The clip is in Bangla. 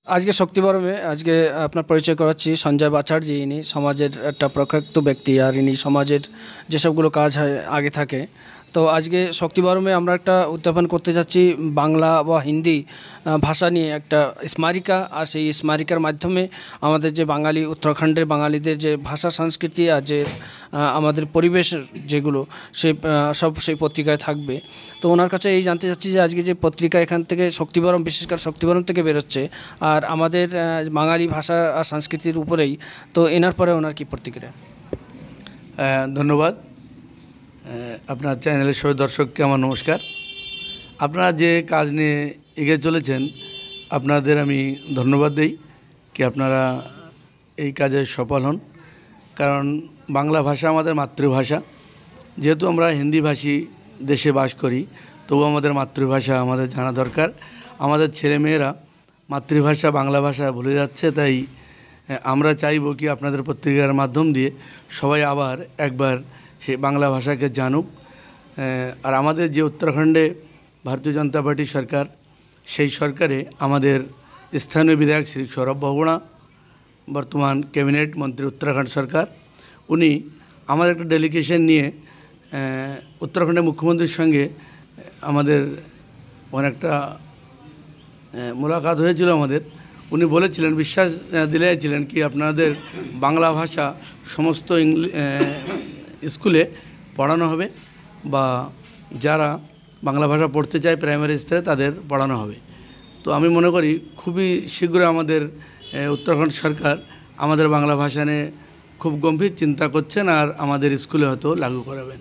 আজকে শক্তিগড়ে আজকে আপনার পরিচয় করাচ্ছি সঞ্জয় বাচার্জি। ইনি সমাজের একটা প্রখ্যাত ব্যক্তি, আর ইনি সমাজের যেসবগুলো কাজ হয় আগে থাকে। তো আজকে শক্তিগড়ে আমরা একটা উত্থাপন করতে যাচ্ছি বাংলা বা হিন্দি ভাষা নিয়ে একটা স্মারিকা। আর সেই স্মারিকার মাধ্যমে আমাদের যে বাঙালি উত্তরাখণ্ডের বাঙালিদের যে ভাষা সংস্কৃতি আর যে আমাদের পরিবেশ যেগুলো সব সেই পত্রিকায় থাকবে। তো ওনার কাছে এই জানতে চাচ্ছি যে আজকে যে পত্রিকা এখান থেকে শক্তিবরম, বিশেষ করে শক্তিবরম থেকে বেরোচ্ছে আর আমাদের বাঙালি ভাষা আর সংস্কৃতির উপরেই, তো এনার পরে ওনার কী প্রতিক্রিয়া? ধন্যবাদ। আপনার চ্যানেলের সবাই দর্শককে আমার নমস্কার। আপনারা যে কাজ নিয়ে এগিয়ে চলেছেন আপনাদের আমি ধন্যবাদ দিই কি আপনারা এই কাজে সফল হন। কারণ বাংলা ভাষা আমাদের মাতৃভাষা। যেহেতু আমরা হিন্দিভাষী দেশে বাস করি, তবু আমাদের মাতৃভাষা আমাদের জানা দরকার। আমাদের ছেলেমেয়েরা মাতৃভাষা বাংলা ভাষা ভুলে যাচ্ছে, তাই আমরা চাইব কি আপনাদের পত্রিকার মাধ্যম দিয়ে সবাই আবার একবার সেই বাংলা ভাষাকে জানুক। আর আমাদের যে উত্তরাখণ্ডে ভারতীয় জনতা পার্টি সরকার, সেই সরকারে আমাদের স্থানীয় বিধায়ক শ্রী সৌরভ বহুগুণা, বর্তমান ক্যাবিনেট মন্ত্রী উত্তরাখণ্ড সরকার, উনি আমাদের একটা ডেলিগেশন নিয়ে উত্তরাখণ্ডের মুখ্যমন্ত্রীর সঙ্গে আমাদের অনেকটা মোলাকাত হয়েছিল আমাদের। উনি বলেছিলেন, বিশ্বাস দিলেছিলেন কি আপনাদের বাংলা ভাষা সমস্ত স্কুলে পড়ানো হবে, বা যারা বাংলা ভাষা পড়তে চায় প্রাইমারি স্তরে তাদের পড়ানো হবে। তো আমি মনে করি খুবই শীঘ্রই আমাদের উত্তরাখণ্ড সরকার আমাদের বাংলা ভাষা নিয়ে খুব গম্ভীর চিন্তা করছেন আর আমাদের স্কুলে হয়তো লাগু করাবেন।